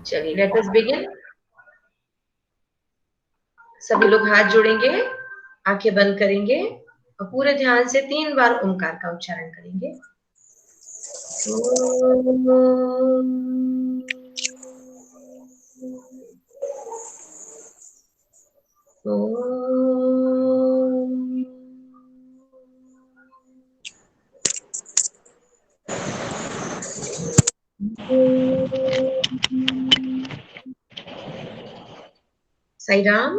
चलिए let us begin. सभी लोग हाथ जोड़ेंगे, आंखें बंद करेंगे और पूरे ध्यान से 3 बार ओमकार का उच्चारण करेंगे। साई राम।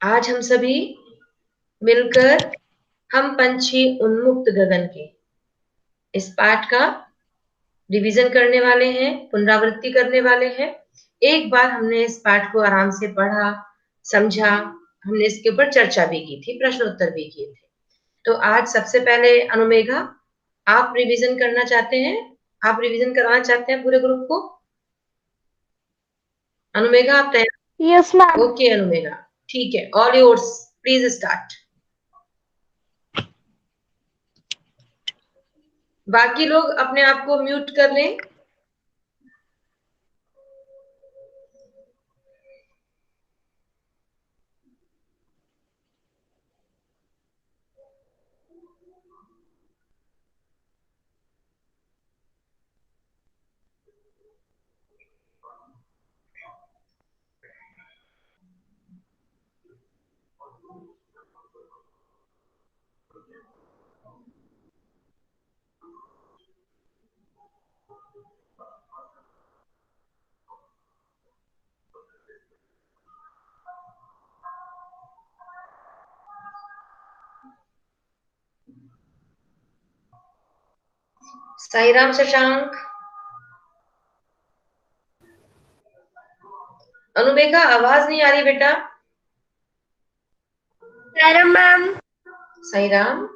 आज हम सभी मिलकर हम पंछी उन्मुक्त गगन के इस पाठ का रिवीजन करने वाले हैं, पुनरावृत्ति करने वाले हैं। एक बार हमने इस पाठ को आराम से पढ़ा, समझा, हमने इसके ऊपर चर्चा भी की थी, प्रश्न उत्तर भी किए थे। तो आज सबसे पहले अनुमेघा, आप रिवीजन करना चाहते हैं? आप रिवीजन करवाना चाहते हैं पूरे ग्रुप को? अनुमेघा आप तैयार? Yes ma'am. ओके अनुमेघा, ठीक है, ऑल योर्स, प्लीज स्टार्ट। बाकी लोग अपने आप को म्यूट कर लें। साई राम शशांक। अनुमेघा आवाज नहीं आ रही बेटा। मैम। साई राम।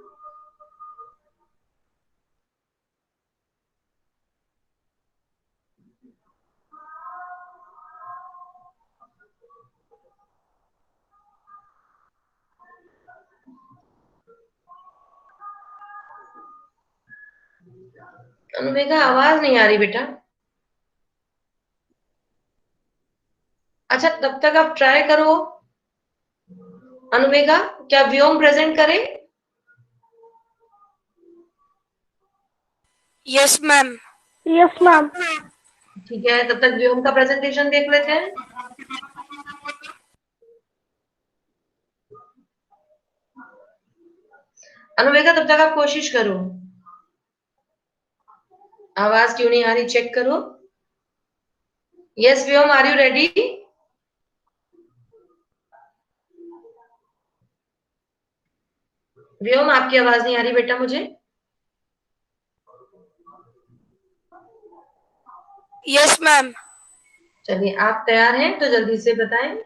अनुमेघा आवाज नहीं आ रही बेटा। अच्छा तब तक आप ट्राई करो। अनुमेघा, क्या व्योम प्रेजेंट करें? Yes ma'am. Yes ma'am. ठीक है, तब तक व्योम का प्रेजेंटेशन देख लेते हैं। अनुमेघा तब तक आप कोशिश करो। आवाज क्यों नहीं आ रही चेक करो। Yes Vyom, are you ready? Vyom आपकी आवाज नहीं आ रही बेटा मुझे। Yes ma'am. चलिए आप तैयार हैं तो जल्दी से बताएं।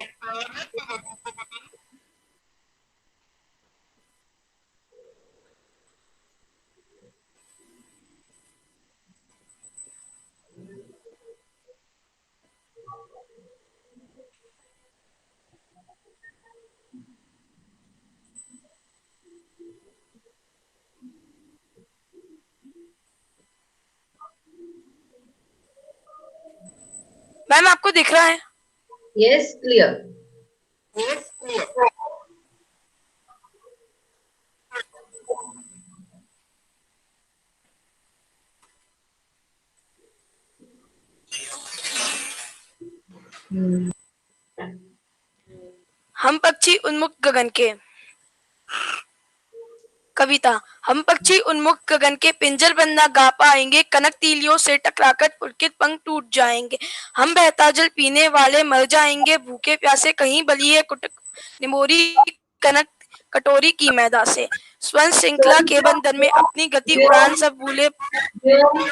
मैम आपको दिख रहा है? Yes clear. हम पक्षी उन्मुक्त गगन के। कविता। हम पक्षी उन्मुक्त गगन के, पिंजर बंद ना गा पाएंगे, कनक तीलियों से टकराकर पुलकित पंख टूट जाएंगे। हम बहता जल पीने वाले मर जाएंगे, भूखे प्यासे कहीं बली है कुटक निमोरी कनक कटोरी की मैदा से। स्वर्ण श्रृंखला के बंधन में अपनी गति उड़ान सब भूले। व्योम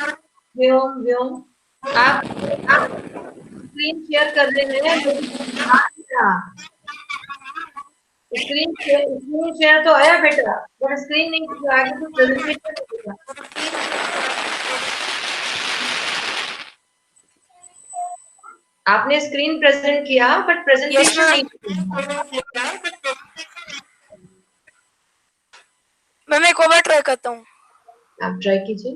व्योम व्योम, आप स्क्रीन शेयर कर रहे हैं, स्क्रीन शेयर तो आया बेटा, पर स्क्रीन नहीं आगे तो प्रेजेंटेशन होगा। आपने स्क्रीन प्रेजेंट किया बट प्रेजेंटेशन नहीं किया। मैं एक और बार ट्राई करता हूँ। आप ट्राई कीजिए।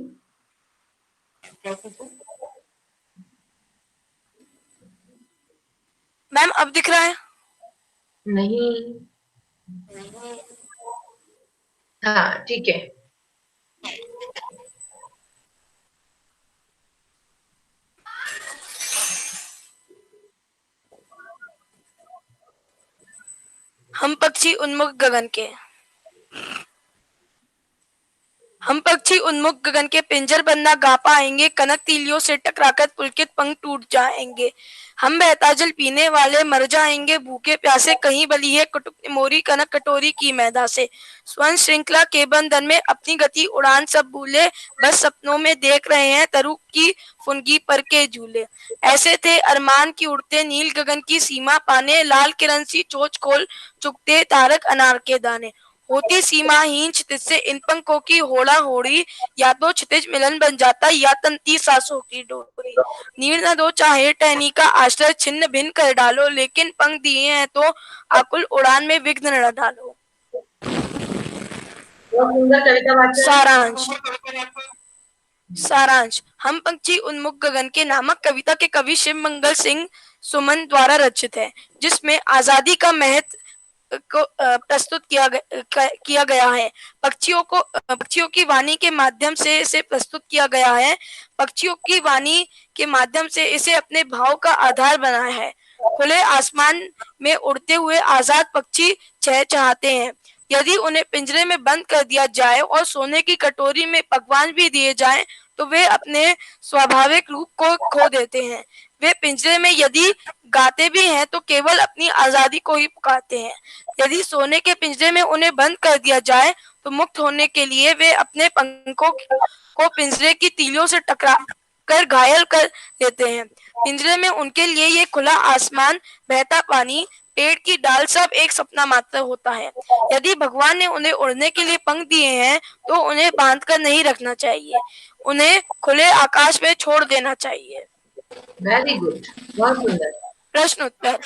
मैम अब दिख रहा है? नहीं, हाँ ठीक है। हम पक्षी उन्मुख गगन के, हम पक्षी उन्मुख गगन के पिंजर बंदा गा पाएंगे, कनक तीलियों से टकराकर पुलकित पंख टूट जाएंगे। हम बहता जल पीने वाले मर जाएंगे, भूखे प्यासे कहीं बली है कुटुक मोरी कनक कटोरी की मैदा से। स्वर्ण श्रृंखला के बंधन में अपनी गति उड़ान सब भूले, बस सपनों में देख रहे हैं तरु की फुनगी पर के झूले। ऐसे थे अरमान की उड़ते नील गगन की सीमा पाने, लाल किरण सी चोंच खोल चुकते तारक अनार के दाने। होती सीमाहीन क्षितिज से इन पंखों की होड़ा होड़ी, या तो क्षितिज मिलन बन जाता या तंती सांसों की डोरी। नीड़ न दो चाहे टहनी का आश्रय छिन्न भिन्न कर डालो, लेकिन पंख दिए हैं तो आकुल उड़ान में विघ्न न डालो। बहुत सुंदर कविता वाचन। सारांश, सारांश हम पक्षी उन्मुख गगन के नामक कविता के कवि शिव मंगल सिंह सुमन द्वारा रचित है, जिसमें आजादी का महत्व को प्रस्तुत किया गया है। पक्षियों की वाणी के माध्यम से इसे प्रस्तुत किया गया है। पक्षियों की वाणी के माध्यम से इसे अपने भाव का आधार बनाया है। खुले आसमान में उड़ते हुए आजाद पक्षी चहचहाते हैं। यदि उन्हें पिंजरे में बंद कर दिया जाए और सोने की कटोरी में पकवान भी दिए जाएं, तो वे अपने स्वाभाविक रूप को खो देते हैं। वे पिंजरे में यदि गाते भी हैं तो केवल अपनी आजादी को ही पुकारते हैं। यदि सोने के पिंजरे में उन्हें बंद कर दिया जाए तो मुक्त होने के लिए वे अपने पंखों को पिंजरे की तीलियों से टकरा कर घायल कर देते हैं। पिंजरे में उनके लिए ये खुला आसमान, बहता पानी, पेड़ की डाल सब एक सपना मात्र होता है। यदि भगवान ने उन्हें उड़ने के लिए पंख दिए हैं तो उन्हें बांध कर नहीं रखना चाहिए, उन्हें खुले आकाश में छोड़ देना चाहिए। वेरी गुड, बहुत सुंदर। प्रश्न उत्तर।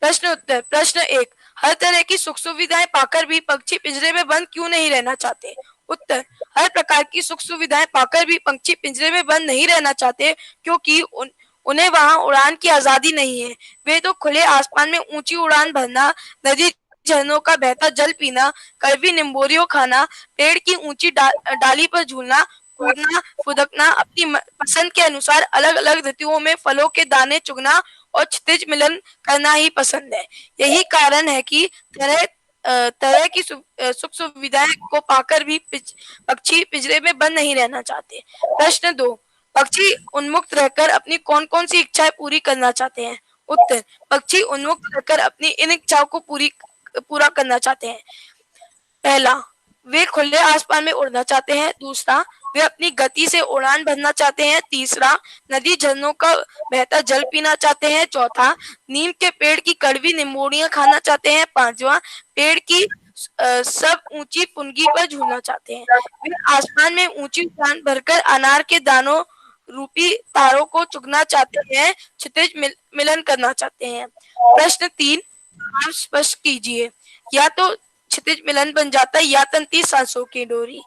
प्रश्न उत्तर। प्रश्न 1, हर तरह की सुख सुविधाएं पाकर भी पक्षी पिंजरे में बंद क्यों नहीं रहना चाहते? उत्तर, हर प्रकार की सुख सुविधाएं पाकर भी पक्षी पिंजरे में बंद नहीं रहना चाहते, क्योंकि उन्हें वहां उड़ान की आजादी नहीं है। वे तो खुले आसमान में ऊंची उड़ान भरना, नदी झरनों का बहता जल पीना, कड़वी निम्बोरियों खाना, पेड़ की ऊंची डाली पर झूलना, कूदना, फुदकना, अपनी पसंद के अनुसार अलग अलग ऋतुओं में फलों के दाने चुगना और क्षितिज मिलन करना ही पसंद है। यही कारण है कि तरह तरह की सुख सुविधाएं को पाकर भी पक्षी पिंजरे में बंद नहीं रहना चाहते। प्रश्न 2, पक्षी उन्मुक्त रहकर अपनी कौन कौन सी इच्छाएं पूरी करना चाहते हैं? उत्तर, पक्षी उन्मुक्त रहकर अपनी इन इच्छाओं को पूरा करना चाहते हैं। पहला, वे खुले आसमान में उड़ना चाहते हैं। दूसरा, वे अपनी गति से उड़ान भरना चाहते हैं। तीसरा, नदी झरनों का बहता जल पीना चाहते हैं। चौथा, नीम के पेड़ की कड़वी निम्बोड़ियां खाना चाहते हैं। पांचवा, पेड़ की सब ऊंची पुनगी पर झूलना चाहते हैं। वे आसमान में ऊंची उड़ान भरकर अनार के दानों रूपी तारों को चुगना चाहते हैं, क्षितिज मिलन करना चाहते हैं। प्रश्न 3, आप स्पष्ट कीजिए। या तो क्षितिज मिलन बन जाता है या तंती सांसों की डोरी।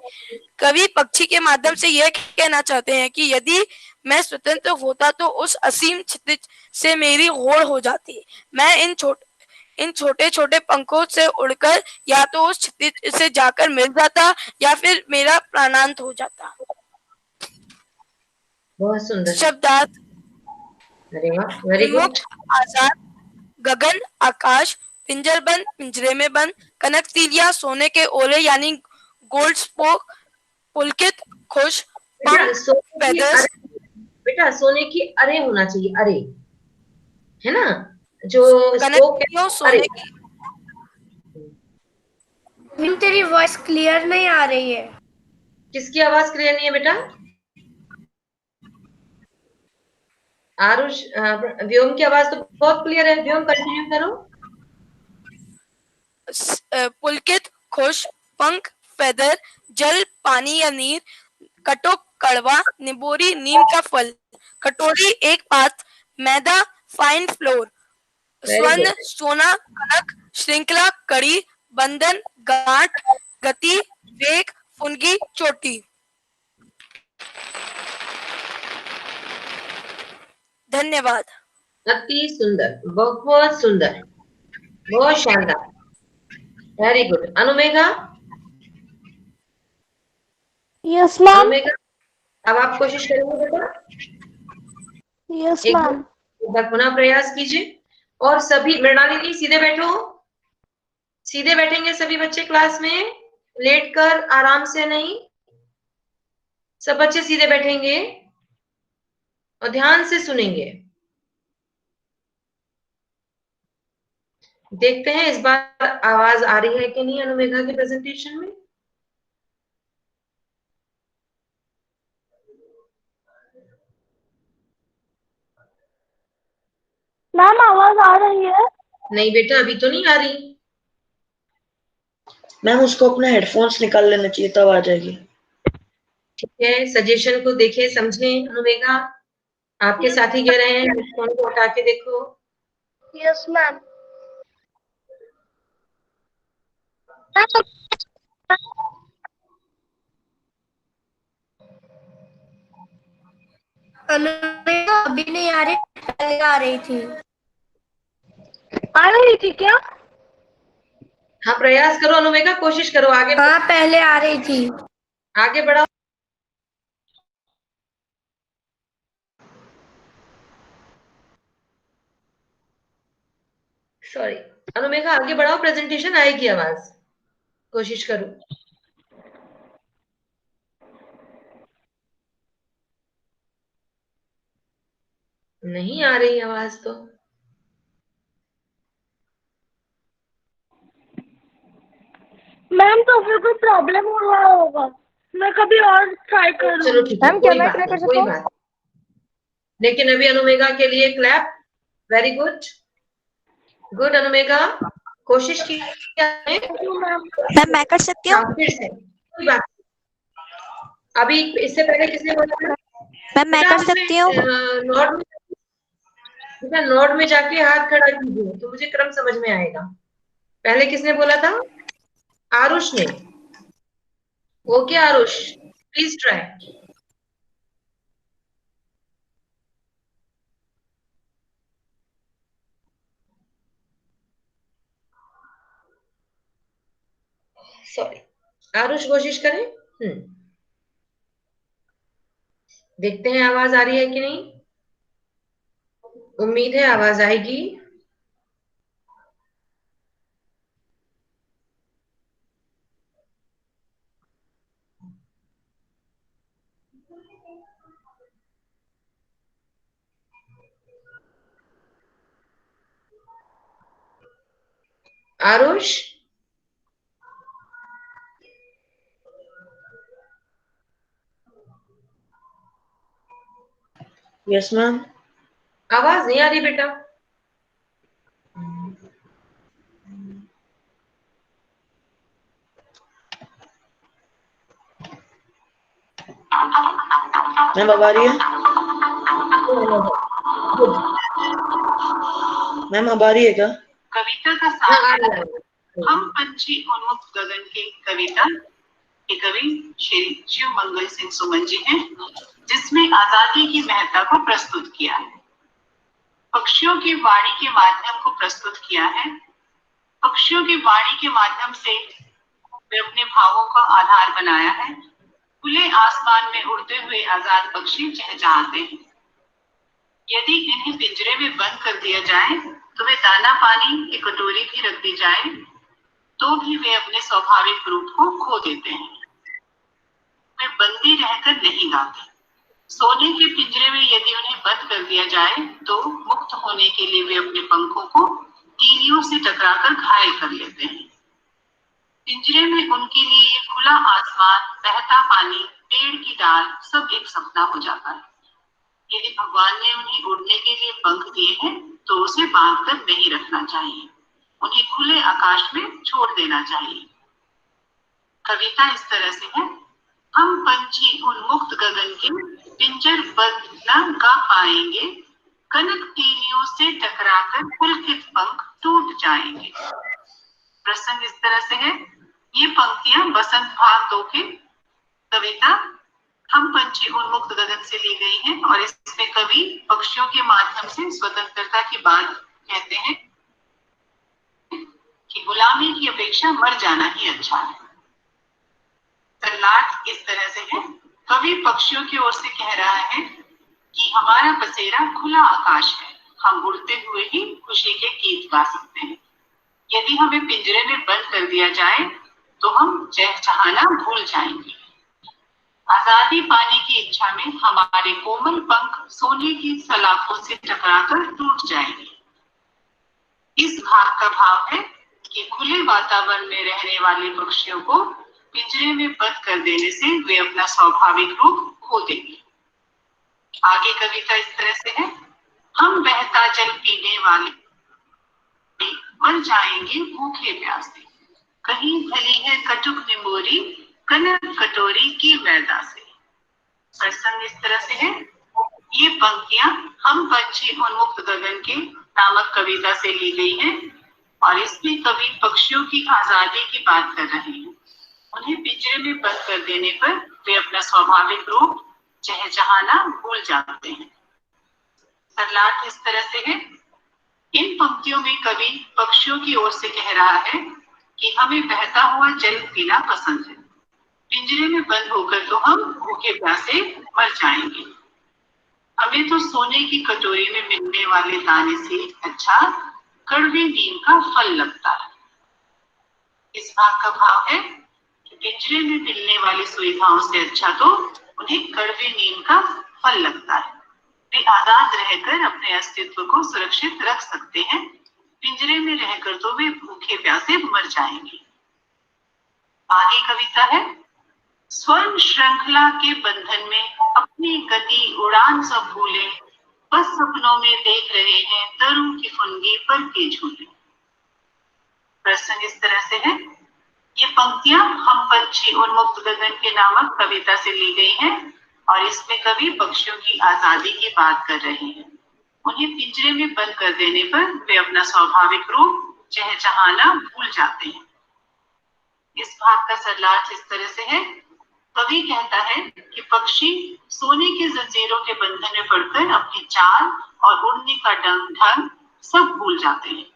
कवि पक्षी के माध्यम से यह कहना चाहते हैं कि यदि मैं स्वतंत्र होता तो उस असीम क्षितिज से मेरी होड़ हो जाती। मैं इन छोटे छोटे पंखों से उड़कर या तो उस क्षितिज से जाकर मिल जाता या फिर मेरा प्राणांत हो जाता। बहुत सुंदर शब्दार्थ। अरे वाह, वेरी गुड। आजाद, गगन, आकाश, पिंजरबंद, पिंजरे में बंद, कनक तीलिया, सोने के ओले यानी गोल्ड स्पोक, पुलकित, खुश, बेटा सोने की अरे होना चाहिए, अरे है ना, जो कनक सोने की। तेरी वॉइस क्लियर नहीं आ रही है। किसकी आवाज क्लियर नहीं है बेटा? आरुष, व्योम की आवाज तो बहुत क्लियर है। व्योम कंटिन्यू करो। पुलकित, खुश, पंख, फेदर, जल, पानी या नीर, कटुक, कड़वा, निबोरी, नीम का फल, कटोरी, एक पात्र, मैदा, फाइन फ्लोर, स्वर्ण, सोना, कनक, श्रृंखला, कड़ी, बंधन, गांठ, गति, वेग, फुनगी, चोटी। धन्यवाद। अति सुंदर, बहुत सुंदर, बहुत शानदार, very good. Anumegha, yes ma'am. Anumegha, अब आप कोशिश करेंगे बेटा? यस एक मैम। बार एक बार पुनः प्रयास कीजिए। और सभी, मृणालिनी जी सीधे बैठो, सीधे बैठेंगे सभी बच्चे क्लास में, लेटकर, आराम से नहीं। सब बच्चे सीधे बैठेंगे और ध्यान से सुनेंगे। देखते हैं इस बार आवाज आ रही है कि नहीं अनुमेघा के प्रेजेंटेशन में। मैम आवाज आ रही है? नहीं बेटा, अभी तो नहीं आ रही। मैम उसको अपना हेडफोन्स निकाल लेना चाहिए, तब आ जाएगी। ठीक है, सजेशन को देखें, समझें। अनुमेघा, आपके साथी कह रहे हैं हेडफोन को हटा के देखो। Yes ma'am. अभी नहीं आ रही, पहले आ रही थी। आ रही थी क्या? हाँ, प्रयास करो अनुमेघा, कोशिश करो, आगे हाँ पहले आ रही थी। आगे बढ़ाओ। सॉरी, अनुमेघा आगे बढ़ाओ, प्रेजेंटेशन आएगी आवाज, कोशिश करो। नहीं आ रही आवाज तो। मैम तो फिर कोई प्रॉब्लम हो रहा होगा, मैं कभी और ट्राई चलो करूंगी। ठीक है, कोई बात नहीं, कोई बात नहीं। लेकिन अभी अनुमेघा के लिए क्लैप, वेरी गुड, गुड अनुमेघा, कोशिश की आपने। मैम मैं कर सकती हूँ? हाँ, फिर से कोई बात नहीं। अभी इससे पहले किसने बोला था? मैम मैं बेटा कर आप उसमें सकती हूँ? नोट में, बेटा नोट में जाके हाथ खड़ा कीजिए तो मुझे क्रम समझ में आएगा। पहले किसने बोला था? आरुष ने। Okay Aarush, please try. Sorry, Aarush कोशिश करें। देखते हैं आवाज आ रही है कि नहीं। उम्मीद है आवाज आएगी। Aarush, yes ma'am. आवाज नहीं आ रही बेटा। मैम अब आ रही है? मैम अब आ रही है क्या? कविता का सार हम पंछी उन्मुक्त गगन की कविता के कवि श्री शिव मंगल सिंह सुमन जी हैं, जिसमें आजादी की महत्ता को प्रस्तुत किया है। पक्षियों की वाणी के माध्यम को प्रस्तुत किया है। पक्षियों की वाणी के माध्यम से वे अपने भावों का आधार बनाया है। खुले आसमान में उड़ते हुए आजाद पक्षी चहचहाते हैं। यदि इन्हें पिंजरे में बंद कर दिया जाए तो वे दाना पानी की कटोरी भी रख दी जाए तो भी वे अपने स्वाभाविक रूप को खो देते हैं। वे बंदी रहकर नहीं गाते। सोने के पिंजरे में यदि उन्हें बंद कर दिया जाए तो मुक्त होने के लिए वे अपने पंखों को तीलियों से टकराकर घायल कर लेते हैं। पिंजरे में उनके लिए ये खुला आसमान, बहता पानी, पेड़ की डाल सब एक सपना हो जाता है। यदि भगवान ने उन्हें उड़ने के लिए पंख दिए हैं तो उसे बांध कर नहीं रखना चाहिए, उन्हें खुले आकाश में छोड़ देना चाहिए। कविता इस तरह से है। हम पंछी उन्मुक्त गगन के पिंजर बंद न गा पाएंगे, कनक तीलियों से टकराकर पुलकित पंख टूट जाएंगे। प्रसंग इस तरह से है। ये पंक्तियां बसंत भाग 2 के कविता हम पंछी उन्मुक्त गगन से ली गई है और इसमें कवि पक्षियों के माध्यम से स्वतंत्रता की बात कहते हैं कि गुलामी की अपेक्षा मर जाना ही अच्छा है। तल्लाट इस तरह से है, कवि पक्षियों की ओर से कह रहा है कि हमारा बसेरा खुला आकाश है, हम उड़ते हुए ही खुशी के गीत गा सकते हैं। यदि हमें पिंजरे में बंद कर दिया जाए तो हम चहचहाना भूल जाएंगे। आजादी पाने की इच्छा में हमारे कोमल पंख सोने की सलाखों से टकराकर टूट जाएंगे। इस भाग का भाव है कि खुले वातावरण में रहने वाले पक्षियों को पिंजरे में बंद कर देने से वे अपना स्वाभाविक रूप खो देंगे। आगे कविता इस तरह से है, हम बहता जल पीने वाले मर जाएंगे भूखे प्यासे, कहीं भली है कटुक निमोरी कनक कटोरी की मैदा से। प्रसंग इस तरह से है, ये पंक्तियां हम पंछी उन्मुक्त गगन के नामक कविता से ली गई हैं और इसमें कवि पक्षियों की आजादी की बात कर रहे हैं। उन्हें पिंजरे में बंद कर देने पर वे अपना स्वाभाविक रूप चहचहाना भूल जाते हैं। तल्लाट इस तरह से है, इन पंक्तियों में कवि पक्षियों की ओर से कह रहा है कि हमें बहता हुआ जल पीना पसंद है, पिंजरे में बंद होकर तो हम भूखे प्यासे मर जाएंगे। हमें तो सोने की कटोरी में मिलने वाले दाने से अच्छा कड़वे नीम का फल लगता है। इस भाग का भाव है कि पिंजरे में मिलने वाली सुविधाओं से अच्छा तो उन्हें कड़वे नीम का फल लगता है। वे आजाद रहकर अपने अस्तित्व को सुरक्षित रख सकते हैं, पिंजरे में रहकर तो वे भूखे प्यासे मर जाएंगे। आगे कविता है, स्वर्ण श्रृंखला के बंधन में अपनी गति उड़ान सब भूले, बस सपनों में देख रहे हैं तरू की फुनगी पर के झूले। प्रसंग इस तरह से है, ये पंक्तियां हम पंछी उन्मुक्त गगन के नामक कविता से ली गई हैं और इसमें कवि पक्षियों की आजादी की बात कर रहे हैं। उन्हें पिंजरे में बंद कर देने पर वे अपना स्वाभाविक रूप चहचहाना भूल जाते हैं। इस भाग का सरलार्थ इस तरह से है, कवि कहता है कि पक्षी सोने की जंजीरों के बंधन में पड़कर अपनी चाल और उड़ने का ढंग सब भूल जाते हैं।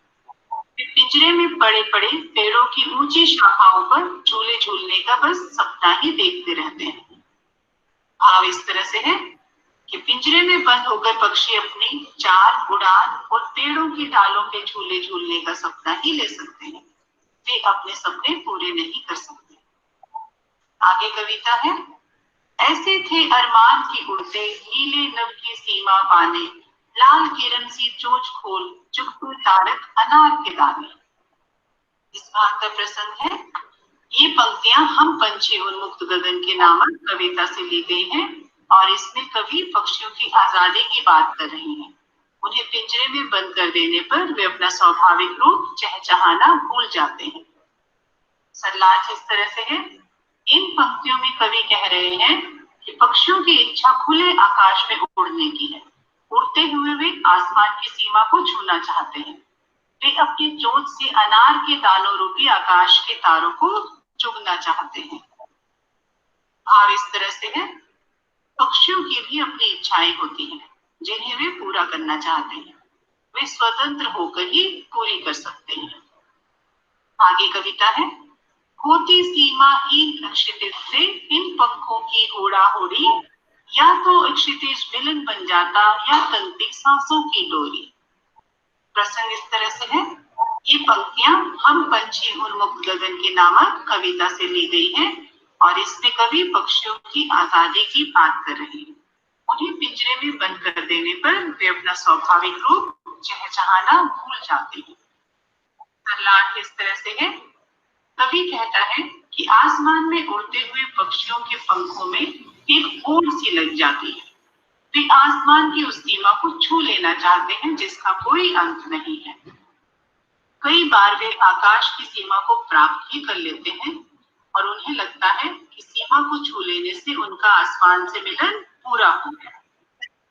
वे पिंजरे में पड़े पड़े पेड़ों की ऊंची शाखाओं पर झूले झूलने का बस सपना ही देखते रहते हैं। भाव इस तरह से है कि पिंजरे में बंद होकर पक्षी अपनी चाल उड़ान और पेड़ों की डालों पे झूले झूलने का सपना ही ले सकते हैं, वे अपने सपने पूरे नहीं कर सकते। आगे कविता है, ऐसे थे अरमान की उड़ते नीले नभ की सीमा पाने, लाल किरण सी चोंच खोल चुगतू तारक अनार के दाने। इस भाग का प्रसंग है, ये पंक्तियां हम पंछी उन्मुक्त गगन के नामक कविता से ली गई हैं और इसमें कवि पक्षियों की आजादी की बात कर रहे हैं। उन्हें पिंजरे में बंद कर देने पर वे अपना स्वाभाविक रूप चहचहाना भूल जाते हैं। सरलार्थ इस तरह से है, इन पंक्तियों में कवि कह रहे हैं कि पक्षियों की इच्छा खुले आकाश में उड़ने की है। उड़ते हुए वे आसमान की सीमा को छूना चाहते हैं। वे अपनी चोंच से अनार के दानों रूपी आकाश के तारों को चुगना चाहते हैं। भाव इस तरह से है, पक्षियों की भी अपनी इच्छाएं होती हैं जिन्हें वे पूरा करना चाहते हैं, वे स्वतंत्र होकर ही पूरी कर सकते हैं। आगे कविता है, होती सीमाहीन क्षितिज से इन पंखों की होड़ा होड़ी, या तो क्षितिज मिलन बन जाता या तनती सांसों की डोरी। प्रसंग इस तरह से है, ये पंक्तियां हम पंछी उन्मुक्त गगन के नामक कविता से ली गई हैं और इसमें कवि पक्षियों की आजादी की बात कर रहे हैं। उन्हें पिंजरे में बंद कर देने पर वे अपना स्वाभाविक रूप चहचहाना भूल जाते हैं। सरलार्थ इस तरह से है, कवि कहता है कि आसमान में उड़ते हुए पक्षियों के पंखों में एक ओर सी लग जाती है। वे आसमान की उस सीमा को छू लेना चाहते हैं जिसका कोई अंत नहीं है। कई बार वे आकाश की सीमा को प्राप्त ही कर लेते हैं और उन्हें लगता है कि सीमा को छू लेने से उनका आसमान से मिलन पूरा हो गया।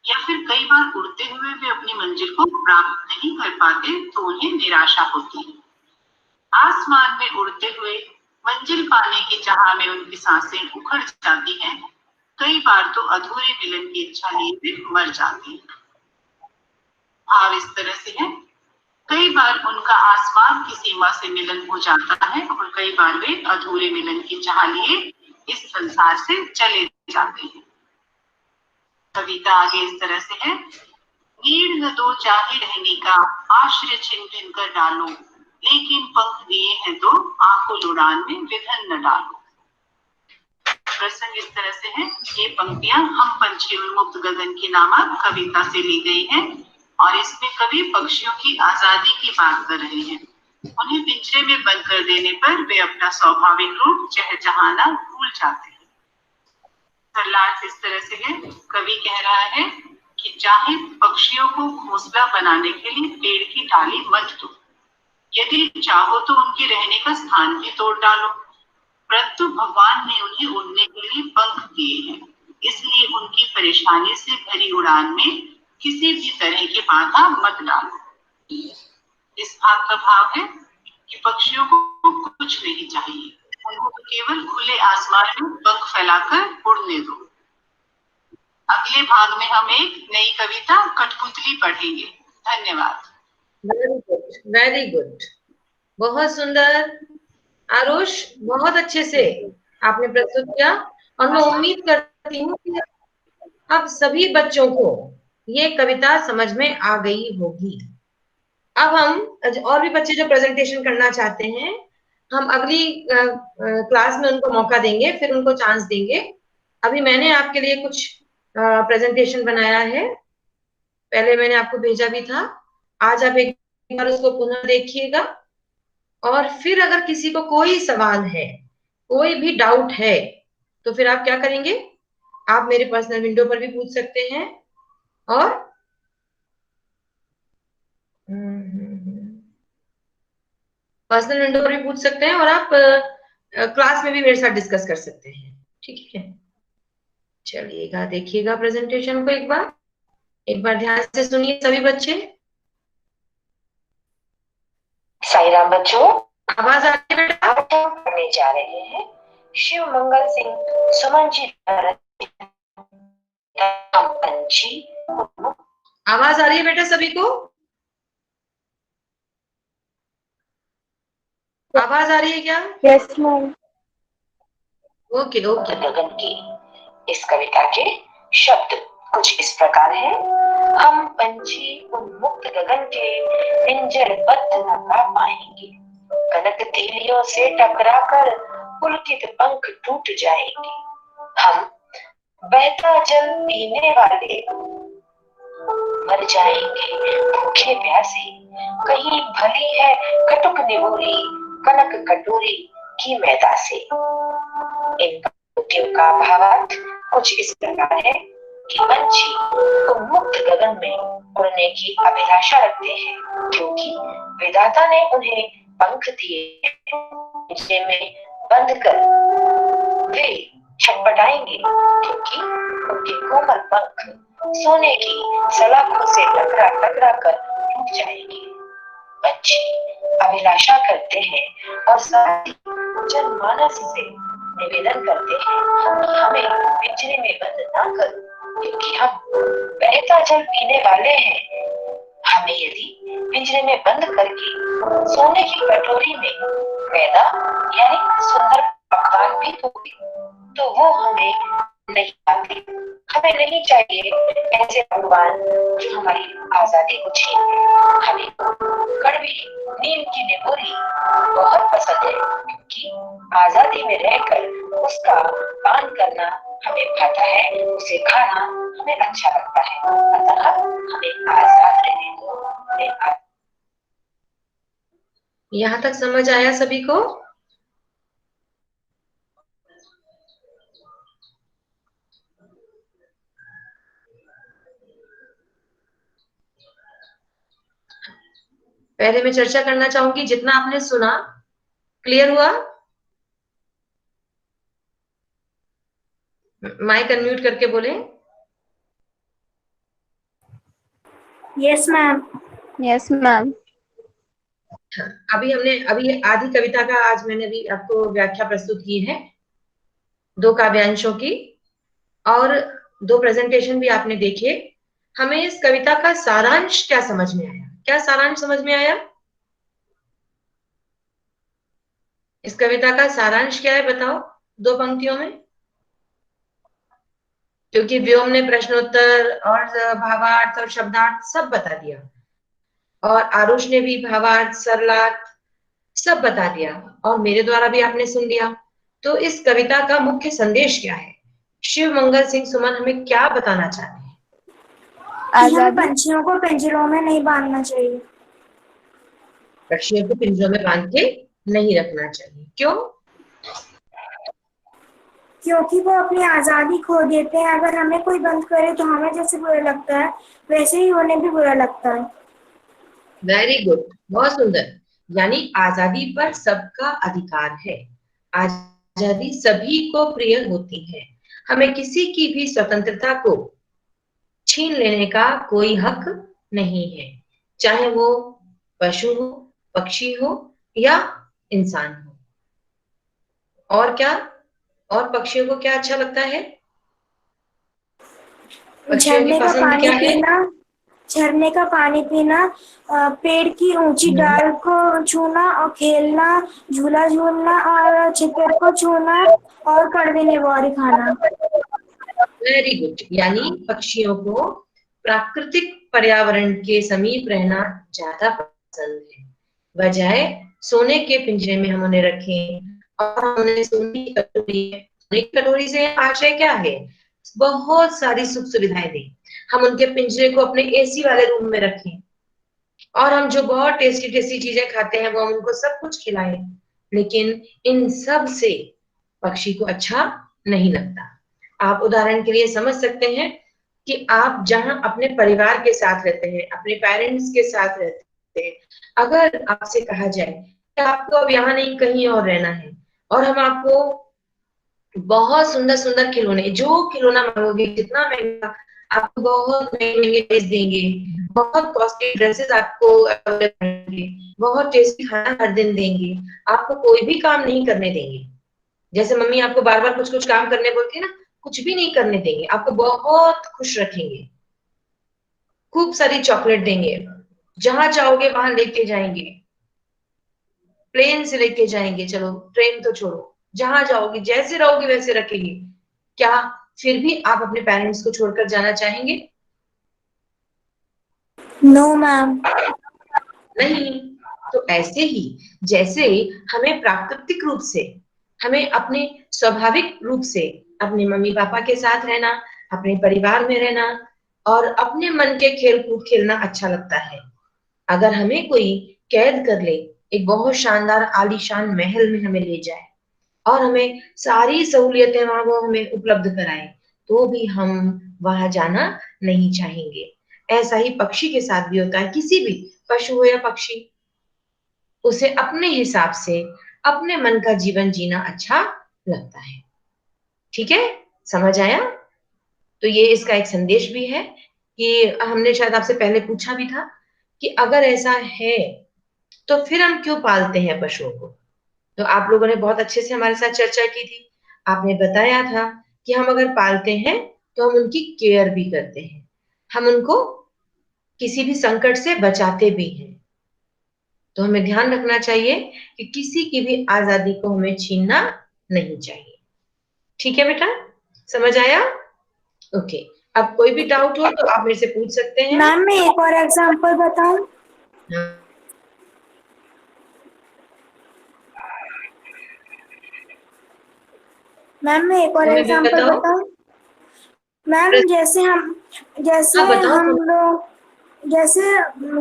या फिर कई बार उड़ते हुए वे अपनी मंजिल को प्राप्त नहीं कर पाते तो उन्हें निराशा होती है। आसमान में उड़ते हुए मंजिल पाने की चाह में उनकी सांसें उखड़ जाती हैं कई बार तो अधूरे मिलन की इच्छा लिए वे मर जाते हैं। भाव इस तरह से है, कई बार उनका आसमान की सीमा से मिलन हो जाता है और कई बार वे अधूरे मिलन की चाह लिए इस संसार से चले जाते हैं। कविता आगे इस तरह से है, नीड़ न दो चाहे रहने का, आश्रय छिन भिन कर डालो, लेकिन पंख दिए हैं तो आकुल उड़ान में विघन न डालो। प्रसंग इस तरह से है, ये पंक्तियां हम पंछी उन्मुक्त गगन की नामक कविता से ली गई हैं और इसमें कवि पक्षियों की आजादी की बात कर रहे हैं। उन्हें पिंजरे में बंद कर देने पर वे अपना स्वाभाविक रूप चहचहाना भूल जाते हैं। सरलार्थ इस तरह से है, कवि कह रहा है कि चाहे पक्षियों को घोंसला बनाने के लिए पेड़ की डाली मत दो, यदि चाहो तो उनके रहने का स्थान भी तोड़ डालो, परंतु भगवान ने उन्हें उड़ने के लिए पंख दिए हैं, इसलिए उनकी परेशानी से भरी उड़ान में किसी भी तरह की बाधा मत डालो। इस भाग का भाव है कि पक्षियों को कुछ नहीं चाहिए, उनको तो केवल खुले आसमान में पंख फैलाकर उड़ने दो। अगले भाग में हम एक नई कविता कठपुतली पढ़ेंगे। धन्यवाद। वेरी गुड, वेरी गुड, बहुत सुंदर। आरुष, बहुत अच्छे से आपने प्रस्तुत किया और मैं उम्मीद करती हूँ कि अब सभी बच्चों को ये कविता समझ में आ गई होगी। अब हम और भी बच्चे जो प्रेजेंटेशन करना चाहते हैं, हम अगली क्लास में उनको मौका देंगे, फिर उनको चांस देंगे। अभी मैंने आपके लिए कुछ प्रेजेंटेशन बनाया है, पहले मैंने आपको भेजा भी था। आज आप एक बार उसको पुनः देखिएगा और फिर अगर किसी को कोई सवाल है, कोई भी डाउट है, तो फिर आप क्या करेंगे, आप मेरे पर्सनल विंडो पर भी पूछ सकते हैं और पर्सनल विंडो पर भी पूछ सकते हैं और आप क्लास में भी मेरे साथ डिस्कस कर सकते हैं। ठीक है, चलिएगा, देखिएगा प्रेजेंटेशन को एक बार ध्यान से सुनिए सभी बच्चे। साई राम बच्चों, आवाज आ रही है बेटा? आज हम पढ़ने जा रहे हैं शिव मंगल सिंह सुमन जी द्वारा पंछी। आवाज आ रही है बेटा सभी को? आवाज आ रही है क्या? Yes ma'am. Okay okay. गगन की इस कविता के शब्द कुछ इस प्रकार हैं। हम पंछी उन्मुक्त गगन के पिंजरबद्ध न पा पाएंगे, कनक तीलियों से टकराकर पुलकित पंख टूट जाएंगे। हम बहता जल पीने वाले मर जाएंगे भूखे प्यासे, कहीं भली है कटुक निबोरी कनक कटोरी की मैदा से। इन पंक्तियों का भावार्थ कुछ इस प्रकार है कि पंछी उन्मुक्त गगन में उड़ने की अभिलाषा रखते हैं, क्योंकि विधाता ने उन्हें पंख दिए, पिंजरे में बंद कर वे छटपटाएंगे, क्योंकि उनके कोमल पंख सोने की सलाखों से टकरा टकरा कर टूट जाएंगे। बच्चे अभिलाषा करते हैं और साथ ही जनमानस से निवेदन करते हैं कि हमें पिंजरे में बंद ना करो, क्योंकि हम बहता जल पीने वाले हैं। हमें यदि पिंजरे में बंद करके सोने की कटोरी में मैदा यानी सुंदर पकवान भी दोगे, तो वो हमें नहीं आती। हमें नहीं चाहिए ऐसे भगवान जो हमारी आजादी को छीन ले। हमें कड़वी नीम की निबोली बहुत पसंद है, क्योंकि आजादी में रहकर उसका पान करना हमें भाता है, उसे खाना हमें अच्छा लगता है। अतः हमें आजाद रहने दो। यहाँ तक समझ आया सभी को? पहले मैं चर्चा करना चाहूंगी, जितना आपने सुना क्लियर हुआ? माइक अनम्यूट करके बोले। Yes ma'am. Yes ma'am. अभी आधी कविता का आज मैंने अभी आपको व्याख्या प्रस्तुत की है, 2 काव्यांशों की, और 2 प्रेजेंटेशन भी आपने देखे। हमें इस कविता का सारांश क्या समझ में आया? क्या सारांश समझ में आया? इस कविता का सारांश क्या है बताओ 2 पंक्तियों में। क्योंकि व्योम ने प्रश्नोत्तर और भावार्थ और शब्दार्थ सब बता दिया, और आरुष ने भी भावार्थ सरलार्थ सब बता दिया, और मेरे द्वारा भी आपने सुन लिया। तो इस कविता का मुख्य संदेश क्या है? शिव मंगल सिंह सुमन हमें क्या बताना चाहते हैं? कि हमें पंछियों को पिंजरों में नहीं बांधना चाहिए। पक्षियों को पिंजरों में बांध के नहीं रखना चाहिए। क्यों? क्योंकि वो अपनी आजादी खो देते हैं। अगर हमें कोई बंद करे तो हमें जैसे बुरा लगता है वैसे ही उन्हें भी बुरा लगता है। वेरी गुड, बहुत सुंदर। यानी आजादी पर सबका अधिकार है, आजादी सभी को प्रिय होती है। हमें किसी की भी स्वतंत्रता को छीन लेने का कोई हक नहीं है, चाहे वो पशु हो, पक्षी हो या इंसान हो। और क्या? और पक्षियों को क्या अच्छा लगता है? पक्षियों की झरने का पसंद पानी क्या है? पीना, झरने का पानी पीना, पेड़ की ऊंची डाल को छूना और खेलना, झूला झूलना और छितर को छूना और कड़वी निवारी खाना। Very good. यानी पक्षियों को प्राकृतिक पर्यावरण के समीप रहना ज्यादा पसंद है, बजाय सोने के पिंजरे में हम उन्हें रखें और हम उन्हें सोने की कटोरी से आशय क्या है? बहुत सारी सुख सुविधाएं दें। हम उनके पिंजरे को अपने एसी वाले रूम में रखें, और हम जो बहुत टेस्टी टेस्टी चीजें खाते हैं वो हम उनको सब कुछ खिलाएं, लेकिन इन सब से पक्षी को अच्छा नहीं लगता। आप उदाहरण के लिए समझ सकते हैं कि आप जहां अपने परिवार के साथ रहते हैं, अपने पेरेंट्स के साथ रहते हैं, अगर आपसे कहा जाए कि आपको अब यहाँ नहीं कहीं और रहना है, और हम आपको बहुत सुंदर सुंदर खिलौने, जो खिलौना मांगोगे, जितना महंगा, आपको बहुत महंगे महंगे ड्रेस देंगे, बहुत कॉस्टली ड्रेसेस आपको देंगे, बहुत टेस्टी खाना हर दिन देंगे, आपको कोई भी काम नहीं करने देंगे। जैसे मम्मी आपको बार बार कुछ कुछ काम करने बोलती है ना, कुछ भी नहीं करने देंगे, आपको बहुत खुश रखेंगे, खूब सारी चॉकलेट देंगे, जहां चाहोगे वहां लेके जाएंगे, प्लेन से लेके जाएंगे, चलो ट्रेन तो छोड़ो, जहां जाओगे जैसे रहोगे वैसे रखेंगे। क्या फिर भी आप अपने पेरेंट्स को छोड़कर जाना चाहेंगे? No ma'am. नहीं। तो ऐसे ही जैसे हमें प्राकृतिक रूप से, हमें अपने स्वाभाविक रूप से अपने मम्मी पापा के साथ रहना, अपने परिवार में रहना और अपने मन के खेल कूद खेलना अच्छा लगता है, अगर हमें कोई कैद कर ले, एक बहुत शानदार आलीशान महल में हमें ले जाए और हमें सारी सहूलियतें वहां वो हमें उपलब्ध कराए, तो भी हम वहां जाना नहीं चाहेंगे। ऐसा ही पक्षी के साथ भी होता है, किसी भी पशु हो या पक्षी, उसे अपने हिसाब से अपने मन का जीवन जीना अच्छा लगता है। ठीक है, समझ आया? तो ये इसका एक संदेश भी है कि हमने शायद आपसे पहले पूछा भी था कि अगर ऐसा है तो फिर हम क्यों पालते हैं पशुओं को। तो आप लोगों ने बहुत अच्छे से हमारे साथ चर्चा की थी। आपने बताया था कि हम अगर पालते हैं तो हम उनकी केयर भी करते हैं, हम उनको किसी भी संकट से बचाते भी हैं। तो हमें ध्यान रखना चाहिए कि किसी की भी आजादी को हमें छीनना नहीं चाहिए। ठीक है बेटा, समझ आया? ओके। अब कोई भी डाउट हो तो आप मेरे से पूछ सकते हैं। मैम मैं एक और एग्जांपल बताऊं? मैम मैं एक और हमें भी एग्जांपल बताओ। बताऊं? मैम जैसे हाँ बताओ। हम लोग, जैसे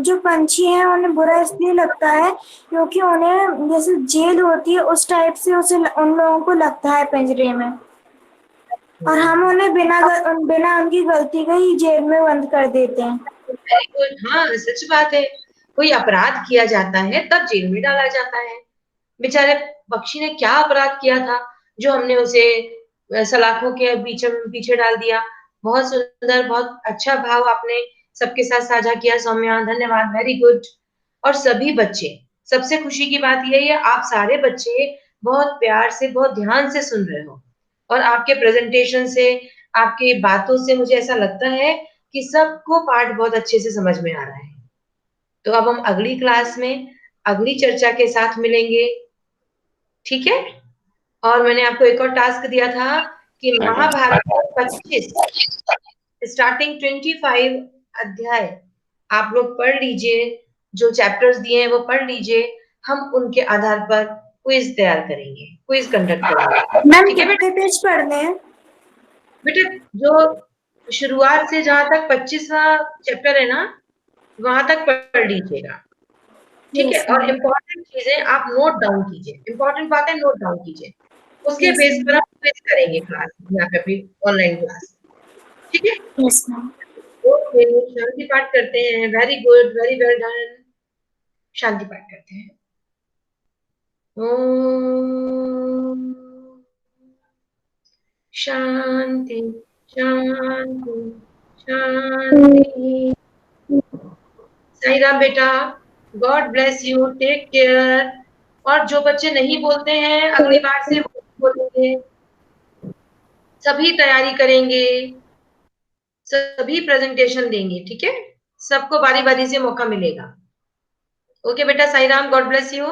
जो पंछी हैं उन्हें बुरा इसलिए लगता है क्योंकि उन्हें जैसे जेल होती है उस टाइप से उसे उन लोगों को लगता है पिंजरे में, और हम उन्हें बिना उनकी गलती के ही जेल में बंद कर देते हैं। Very good. हाँ सच बात है, कोई अपराध किया जाता है तब जेल में डाला जाता है। बेचारे पक्षी ने क्या अपराध किया था जो हमने उसे सलाखों के पीछे पीछे डाल दिया। बहुत सुंदर, बहुत अच्छा भाव आपने सबके साथ साझा किया सौम्या, धन्यवाद, वेरी गुड। और सभी बच्चे, सबसे खुशी की बात यही है आप सारे बच्चे बहुत प्यार से बहुत ध्यान से सुन रहे हो, और आपके प्रेजेंटेशन से, आपके बातों से मुझे ऐसा लगता है कि सबको पाठ बहुत अच्छे से समझ में आ रहा है। तो अब हम अगली क्लास में अगली चर्चा के साथ मिलेंगे, ठीक है? और मैंने आपको एक और टास्क दिया था कि महाभारत 25 स्टार्टिंग 25 अध्याय आप लोग पढ़ लीजिए, जो चैप्टर्स दिए हैं वो पढ़ लीजिए, हम उनके आधार पर क्विज तैयार करेंगे, क्विज कंडक्ट करेंगे। मैम ठीक है बेटा? कितने पेज पढ़ने हैं? बेटा जो शुरुआत से जहां तक 25वां चैप्टर है ना, वहां तक पढ़ लीजिएगा, ठीक है? यस और मैम। इम्पोर्टेंट चीजें आप नोट डाउन कीजिए, इम्पोर्टेंट बातें नोट डाउन कीजिए, उसके यस बेस मैम। पर हम क्विज करेंगे क्लास यहाँ पे अपनी ऑनलाइन क्लास, ठीक है? Yes ma'am. ओके, शांति पाठ करते हैं। Very good, very well done. शांति पाठ करते हैं। ओम शांति शांति शांति। साई राम बेटा, God bless you, take care. और जो बच्चे नहीं बोलते हैं अगली बार से वो बोलेंगे, सभी तैयारी करेंगे, सभी प्रेजेंटेशन देंगे, ठीक है? सबको बारी बारी से मौका मिलेगा। ओके बेटा, Sai Ram, God bless you.